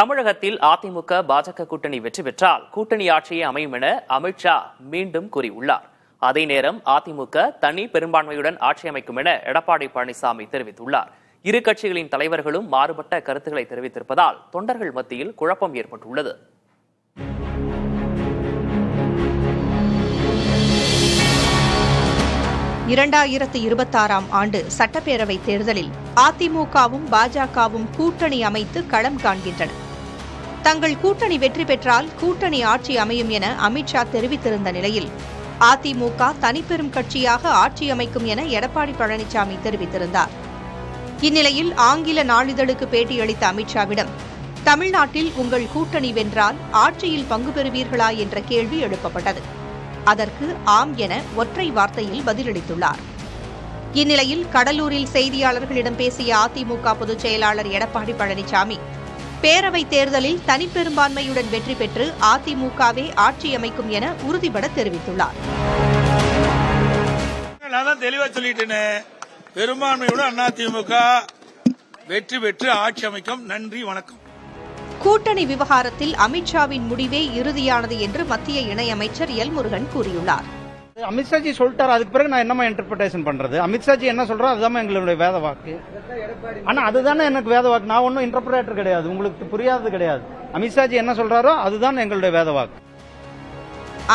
தமிழகத்தில் அதிமுக பாஜக கூட்டணி வெற்றி பெற்றால் கூட்டணி ஆட்சியே அமையும் என அமித்ஷா மீண்டும் கூறியுள்ளார். அதே நேரம் அதிமுக தனி பெரும்பான்மையுடன் ஆட்சி அமைக்கும் என எடப்பாடி பழனிசாமி தெரிவித்துள்ளார். இரு கட்சிகளின் தலைவர்களும் மாறுபட்ட கருத்துக்களை தெரிவித்திருப்பதால் தொண்டர்கள் மத்தியில் குழப்பம் ஏற்பட்டுள்ளது. ஆண்டு சட்டப்பேரவை தேர்தலில் அதிமுகவும் பாஜகவும் கூட்டணி அமைத்து களம் காண்கின்றன. தங்கள் கூட்டணி வெற்றி பெற்றால் கூட்டணி ஆட்சி அமையும் என அமித்ஷா தெரிவித்திருந்த நிலையில் அதிமுக தனிப்பெரும் கட்சியாக ஆட்சி அமைக்கும் என எடப்பாடி பழனிசாமி தெரிவித்திருந்தார். இந்நிலையில் ஆங்கில நாளிதழுக்கு பேட்டியளித்த அமித்ஷாவிடம் தமிழ்நாட்டில் உங்கள் கூட்டணி வென்றால் ஆட்சியில் பங்கு பெறுவீர்களா என்ற கேள்வி எழுப்பப்பட்டது. அதற்கு ஆம் என ஒற்றை வார்த்தையில் பதிலளித்துள்ளார். இந்நிலையில் கடலூரில் செய்தியாளர்களிடம் பேசிய அதிமுக பொதுச் செயலாளர் எடப்பாடி பழனிசாமி பேரவைத் தேர்தலில் தனிப்பெரும்பான்மையுடன் வெற்றி பெற்று அதிமுகவே ஆட்சி அமைக்கும் என உறுதிபட தெரிவித்துள்ளார். தெளிவா சொல்லிட்டேன், பெரும்பான்மையுடன் அதிமுக வெற்றி பெற்று ஆட்சி அமைக்கும். நன்றி, வணக்கம். கூட்டணி விவகாரத்தில் அமித்ஷாவின் முடிவே இறுதியானது என்று மத்திய இணையமைச்சர் எல் முருகன் கூறியுள்ளார். அமித்ஷாஜி சொல்லிட்டாரு, அதுக்கு பிறகு நான் என்னமா இன்டர்பிரேஷன் பண்றது? அமித்ஷாஜி என்ன சொல்றோம் அதுதான் எங்களுடைய வேத வாக்கு. ஆனா அதுதானே எனக்கு வேத வாக்கு. நான் ஒன்னும் இன்டர்பிரேட்டர் கிடையாது, உங்களுக்கு புரியாதது கிடையாது. அமித்ஷாஜி என்ன சொல்றாரோ அதுதான் எங்களுடைய வேத வாக்கு.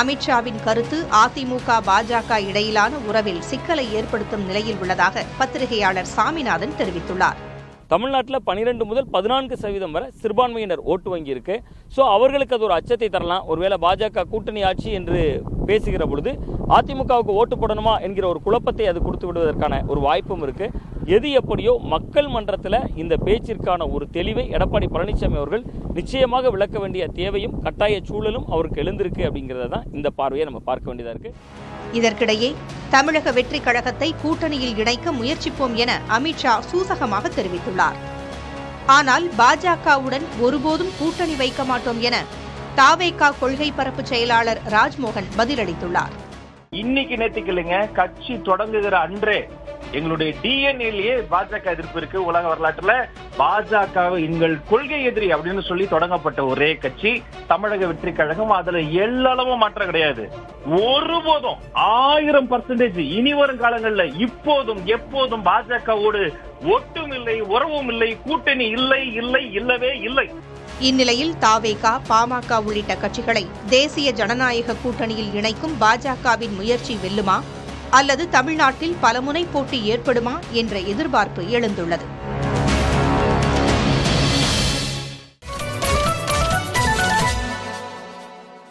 அமித்ஷாவின் கருத்து அதிமுக பாஜக இடையிலான உறவில் சிக்கலை ஏற்படுத்தும் நிலையில் உள்ளதாக பத்திரிகையாளர் சாமிநாதன் தெரிவித்துள்ளார். தமிழ்நாட்டில் 12 முதல் 14% வரை சிறுபான்மையினர் ஓட்டு வங்கி இருக்கு. ஸோ அவர்களுக்கு அது ஒரு அச்சத்தை தரலாம். ஒருவேளை பாஜக கூட்டணி ஆட்சி என்று பேசுகிற பொழுது அதிமுகவுக்கு ஓட்டு போடணுமா என்கிற ஒரு குழப்பத்தை அது கொடுத்து விடுவதற்கான ஒரு வாய்ப்பும் இருக்கு. எது எப்படியோ மக்கள் மன்றத்தில் இந்த பேச்சிற்கான ஒரு தெளிவை எடப்பாடி பழனிசாமி அவர்கள் நிச்சயமாக விளக்க வேண்டிய தேவையும் கட்டாய சூழலும் அவருக்கு எழுந்திருக்கு அப்படிங்கிறத தான் இந்த பார்வையை நம்ம பார்க்க வேண்டியதா இருக்கு. இதற்கிடையே தமிழக வெற்றி கழகத்தை கூட்டணியில் இணைக்க முயற்சிப்போம் என அமித்ஷா சூசகமாக தெரிவித்துள்ளார். ஆனால் பாஜகவுடன் ஒருபோதும் கூட்டணி வைக்க மாட்டோம் என தவேகா கொள்கை பரப்பு செயலாளர் ராஜ்மோகன் பதிலளித்துள்ளார். இன்னைக்கு நேத்துக்கு இல்லைங்க, கட்சி தொடங்குகிற அன்றே எங்களுடைய டிஎன்ஏலயே பாஜக எதிர்ப்பு இருக்கு. உலக வரலாற்றுல பாஜக எங்கள் கொள்கை எதிரி அப்படின்னு சொல்லி தொடங்கப்பட்ட ஒரே கட்சி தமிழக வெற்றி கழகம். அதுல எல்லளவும் மாற்றம் கிடையாது. ஒருபோதும் 1000% இனி வரும் காலங்கள்ல இப்போதும் எப்போதும் பாஜகவோடு ஒட்டும் இல்லை, உறவும் இல்லை, கூட்டணி இல்லை, இல்லை, இல்லவே இல்லை. இந்நிலையில் தவேகா, பாமக உள்ளிட்ட கட்சிகளை தேசிய ஜனநாயக கூட்டணியில் இணைக்கும் பாஜகவின் முயற்சி வெல்லுமா அல்லது தமிழ்நாட்டில் பலமுனை போட்டி ஏற்படுமா என்ற எதிர்பார்ப்பு எழுந்துள்ளது.